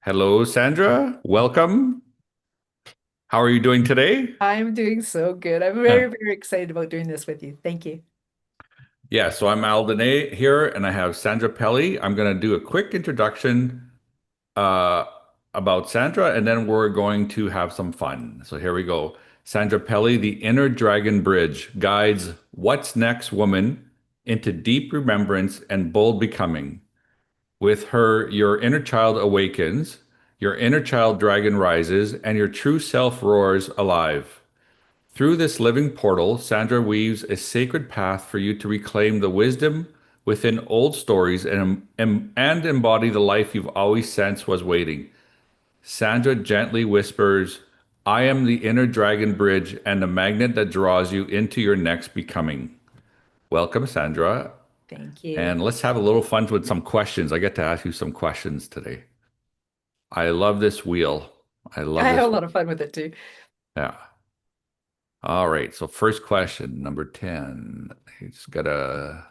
Hello, Sandra. Welcome. How are you doing today? I'm doing so good. I'm very, very excited about doing this with you. Thank you. Yeah, so I'm Aldene here, and I have Sandra Pelley. I'm going to do a quick introduction uh, about Sandra, and then we're going to have some fun. So here we go. Sandra Pelley, the Inner Dragon Bridge, guides What's Next Woman into deep remembrance and bold becoming. With her, your inner child awakens, your inner child dragon rises, and your true self roars alive. Through this living portal, Sandra weaves a sacred path for you to reclaim the wisdom within old stories and embody the life you've always sensed was waiting. Sandra gently whispers, I am the inner dragon bridge and the magnet that draws you into your next becoming. Welcome, Sandra. Thank you. And let's have a little fun with some questions. I get to ask you some questions today. I love this wheel. I love I have this. a lot of fun with it too. Yeah. All right. So first question, number 10. He's got a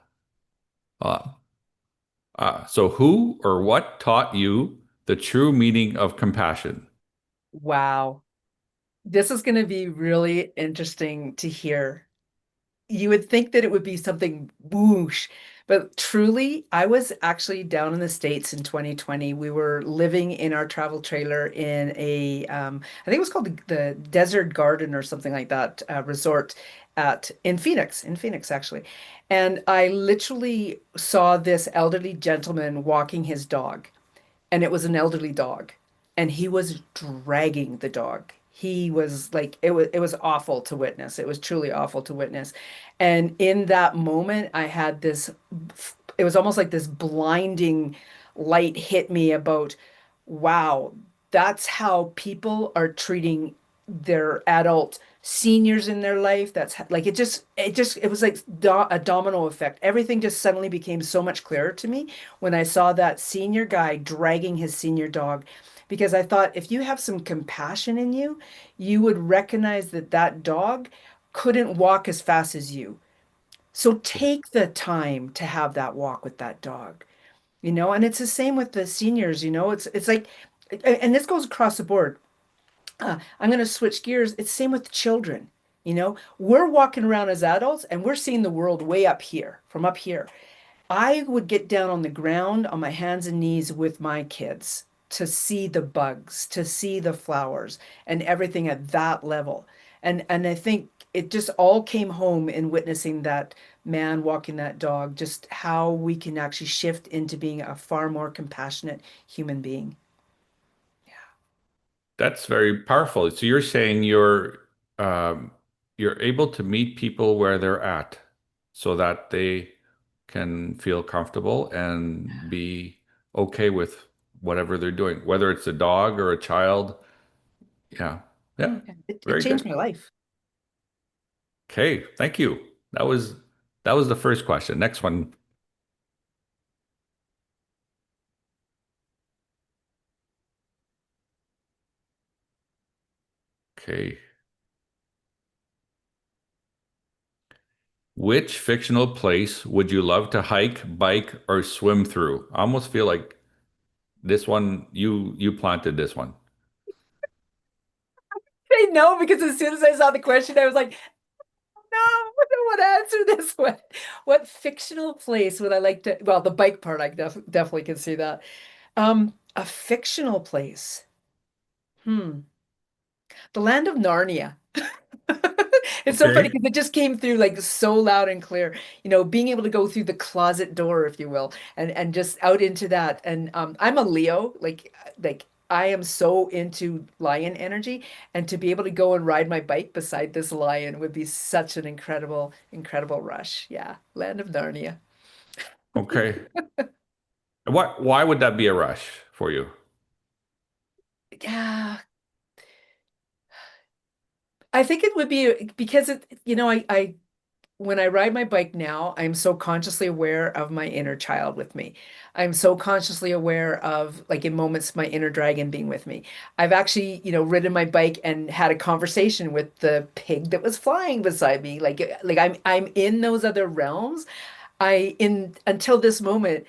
uh, so who or what taught you the true meaning of compassion? Wow. This is going to be really interesting to hear. You would think that it would be something whoosh, but truly, I was actually down in the States in 2020. We were living in our travel trailer in I think it was called the Desert Garden or something like that, resort in Phoenix actually. And I literally saw this elderly gentleman walking his dog, and it was an elderly dog, and he was dragging the dog. He was like, it was awful to witness. It was truly awful to witness. And in that moment, I had this, it was almost like this blinding light hit me about, wow, that's how people are treating their adult seniors in their life. That's like it was like a domino effect. Everything just suddenly became so much clearer to me when I saw that senior guy dragging his senior dog, because I thought if you have some compassion in you, you would recognize that that dog couldn't walk as fast as you. So take the time to have that walk with that dog, and it's the same with the seniors, it's like, and this goes across the board. I'm going to switch gears. It's same with children. We're walking around as adults and we're seeing the world way up here, from up here. I would get down on the ground on my hands and knees with my kids to see the bugs, to see the flowers and everything at that level. And I think it just all came home in witnessing that man walking that dog, just how we can actually shift into being a far more compassionate human being. That's very powerful. So you're saying um, you're able to meet people where they're at so that they can feel comfortable and be okay with whatever they're doing, whether it's a dog or a child. Yeah. Yeah. Yeah. It Very changed good. my life. Okay, thank you. That was that was the first question. Next one. Okay. Which fictional place would you love to hike, bike, or swim through? I almost feel like this one you planted this one. I know, because as soon as I saw the question, I was like, no, I don't want to answer this one. What fictional place would I like to? Well, the bike part, I definitely can see that. A fictional place. Hmm. The land of Narnia. It's so funny Okay. because it just came through like so loud and clear. Being able to go through the closet door, if you will, and just out into that. And I'm a Leo, like I am so into lion energy, and to be able to go and ride my bike beside this lion would be such an incredible, incredible rush. Yeah, land of Narnia. Okay. Why would that be a rush for you? Yeah, I think it would be because I when I ride my bike now, I'm so consciously aware of my inner child with me. I'm so consciously aware of, like, in moments, my inner dragon being with me. I've actually, ridden my bike and had a conversation with the pig that was flying beside me. Like I'm in those other realms. I in until this moment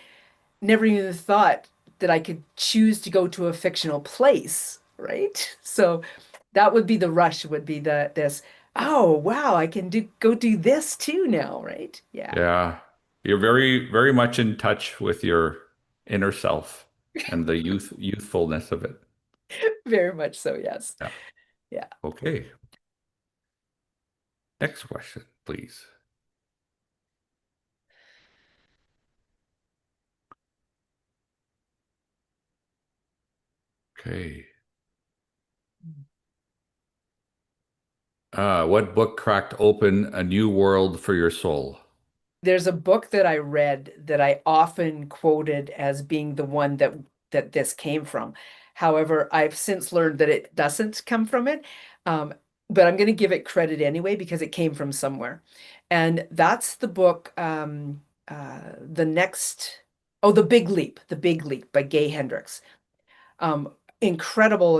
never even thought that I could choose to go to a fictional place, right? So that would be the rush, would be this, oh wow, I can go do this too now, right? Yeah, Yeah. You're very, very much in touch with your inner self and the youthfulness of it. very much so, yes. Yeah. Yeah. Okay. Next question, please. Okay. What book cracked open a new world for your soul? There's a book that I read that I often quoted as being the one that this came from. However, I've since learned that it doesn't come from it. Um, but I'm going to give it credit anyway because it came from somewhere. And that's the book, The Next, oh, The Big Leap by Gay Hendricks. Um, incredible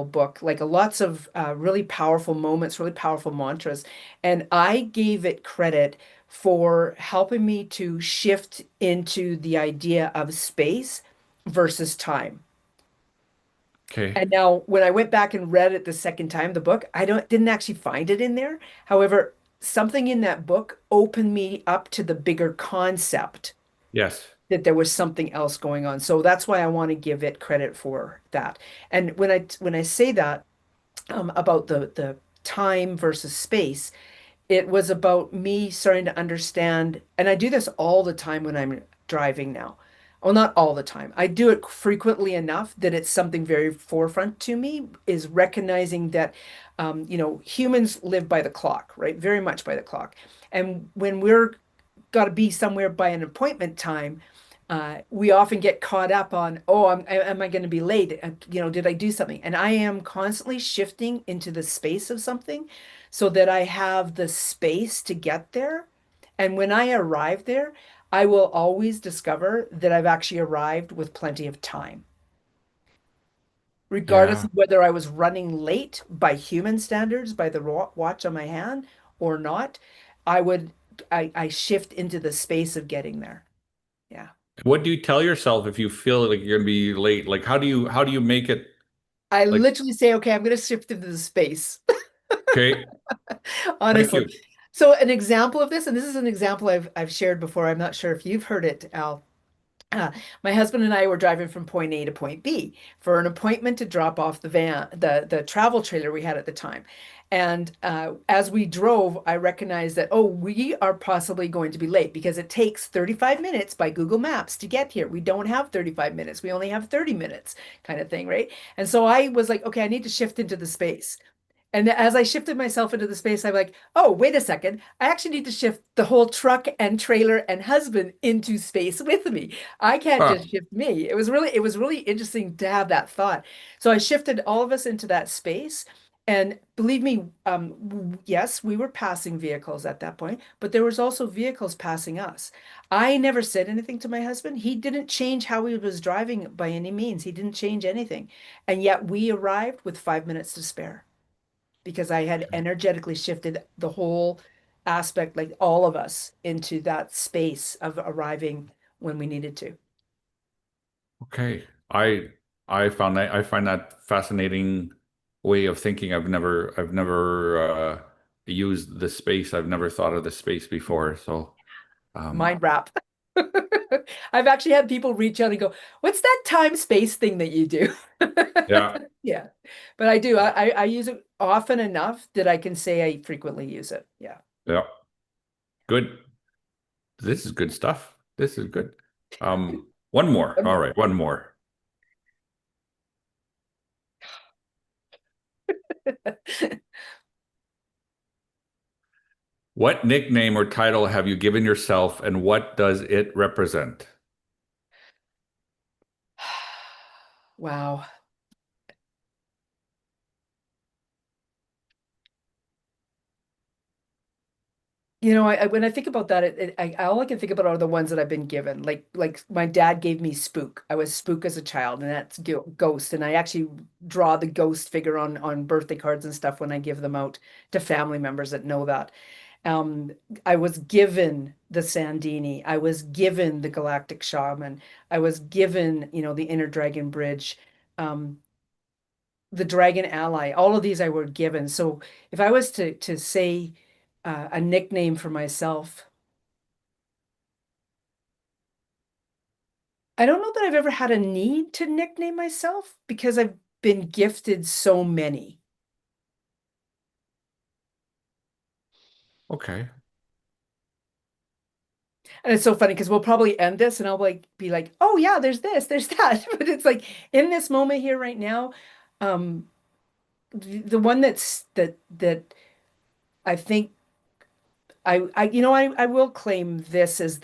book, like lots of really powerful moments, really powerful mantras. And I gave it credit for helping me to shift into the idea of space versus time. Okay. And now when I went back and read it the second time, the book, I didn't actually find it in there. However, something in that book opened me up to the bigger concept Yes. that there was something else going on. So that's why I want to give it credit for that. And when I say that about the time versus space, it was about me starting to understand, and I do this all the time when I'm driving now. Well, not all the time. I do it frequently enough that it's something very forefront to me, is recognizing that, humans live by the clock, right? Very much by the clock. And when we're got to be somewhere by an appointment time, we often get caught up on, oh, am I going to be late? Did I do something? And I am constantly shifting into the space of something so that I have the space to get there. And when I arrive there, I will always discover that I've actually arrived with plenty of time. Regardless Yeah. of whether I was running late by human standards, by the watch on my hand or not, I would, I shift into the space of getting there. Yeah. What do you tell yourself if you feel like you're gonna be late? Like how do you make it I like, literally say, okay, I'm going to shift into the space, okay, thank honestly. you. So an example of this, and this is an example I've shared before. I'm not sure if you've heard it, Al. Uh, my husband and I were driving from point A to point B for an appointment to drop off the travel trailer we had at the time. And as we drove, I recognized that, oh, we are possibly going to be late because it takes 35 minutes by Google Maps to get here. We don't have 35 minutes. We only have 30 minutes kind of thing, right? And so I was like, okay, I need to shift into the space. And as I shifted myself into the space, I'm like, oh, wait a second. I actually need to shift the whole truck and trailer and husband into space with me. I can't Ah, just shift me. It was really interesting to have that thought. So I shifted all of us into that space. And believe me, yes, we were passing vehicles at that point, but there was also vehicles passing us. I never said anything to my husband. He didn't change how he was driving by any means. He didn't change anything. And yet we arrived with 5 minutes to spare because I had energetically shifted the whole aspect, like all of us, into that space of arriving when we needed to. okay. I find that fascinating way of thinking. I've never used the space. I've never thought of the space before. So Mind wrap. I've actually had people reach out and go, "What's that time space thing that you do?" yeah, Yeah, but I do. I use it often enough that I can say I frequently use it. Yeah. yeah. Good. This is good stuff. This is good. One more. All right, one more. What nickname or title have you given yourself and what does it represent? Wow. When I think about that, all I can think about are the ones that I've been given. Like my dad gave me Spook. I was Spook as a child, and that's ghost. And I actually draw the ghost figure on birthday cards and stuff when I give them out to family members that know that. Um, I was given the Sandini. I was given the Galactic Shaman. I was given, the Inner Dragon Bridge, um, the Dragon Ally. All of these I were given. So if I was to say a nickname for myself, I don't know that I've ever had a need to nickname myself because I've been gifted so many. Okay. And it's so funny because we'll probably end this and I'll be like, oh yeah, there's this, there's that. But it's like in this moment here right now, um, the one that I think I will claim this as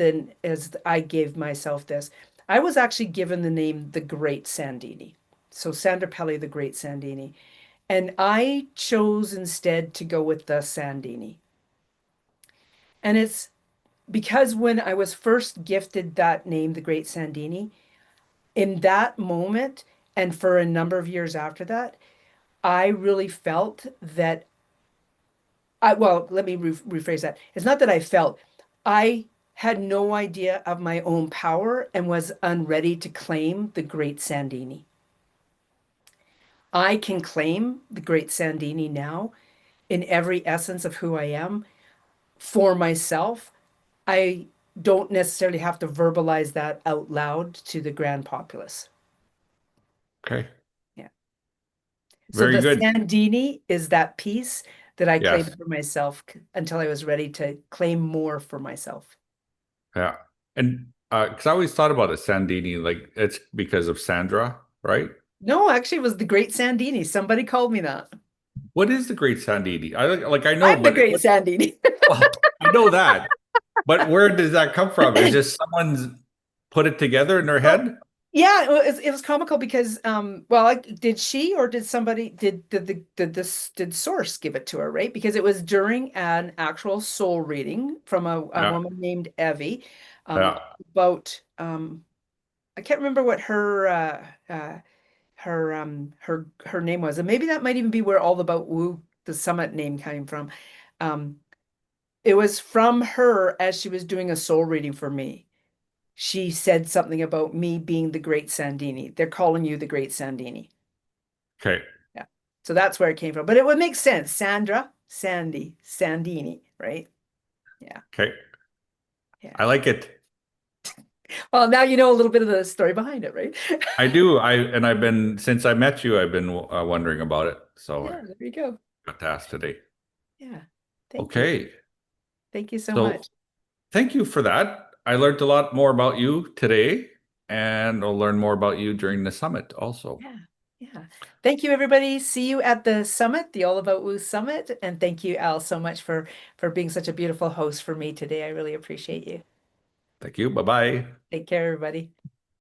I gave myself this. I was actually given the name the Great Sandini. So Sandra Pelley, the Great Sandini. And I chose instead to go with the Sandini. And it's because when I was first gifted that name, the Great Sandini, in that moment, and for a number of years after that, I really felt that well, let me rephrase that. It's not that I felt, I had no idea of my own power and was unready to claim the Great Sandini. I can claim the Great Sandini now in every essence of who I am for myself. I don't necessarily have to verbalize that out loud to the grand populace. Okay. Yeah. So Very the good. Sandini is that piece that I claimed Yes. for myself until I was ready to claim more for myself. Yeah. And because I always thought about a Sandini, like it's because of Sandra, right? No, actually, it was the Great Sandini. Somebody called me that. What is the Great Sandini? I know, I'm the but Great Sandini. well, I know that. But where does that come from? Is just someone's put it together in their Well, head? yeah, it was comical because well, like, did she or did somebody did Source give it to her, right? Because it was during an actual soul reading from a Yeah. woman named Evie, um Yeah. about I can't remember what her name was, and maybe that might even be where all about Woo the summit name came from. Um, it was from her as she was doing a soul reading for me. She said something about me being the Great Sandini. They're calling you the Great Sandini. Okay. Yeah. So that's where it came from. But it would make sense. Sandra, Sandy, Sandini, right? Yeah. Okay. Yeah. I like it. Well, now you know a little bit of the story behind it, right? I do. I've been since I met you, I've been wondering about it. So I Yeah, there you go. got to ask today. Yeah. Thank you. Okay. Thank you so So much. thank you for that. I learned a lot more about you today, and I'll learn more about you during the summit also. Yeah. Yeah. Thank you, everybody. See you at the summit, the All About Woo Summit. And thank you, Al, so much for being such a beautiful host for me today. I really appreciate you. Thank you. Bye bye. Take care, everybody.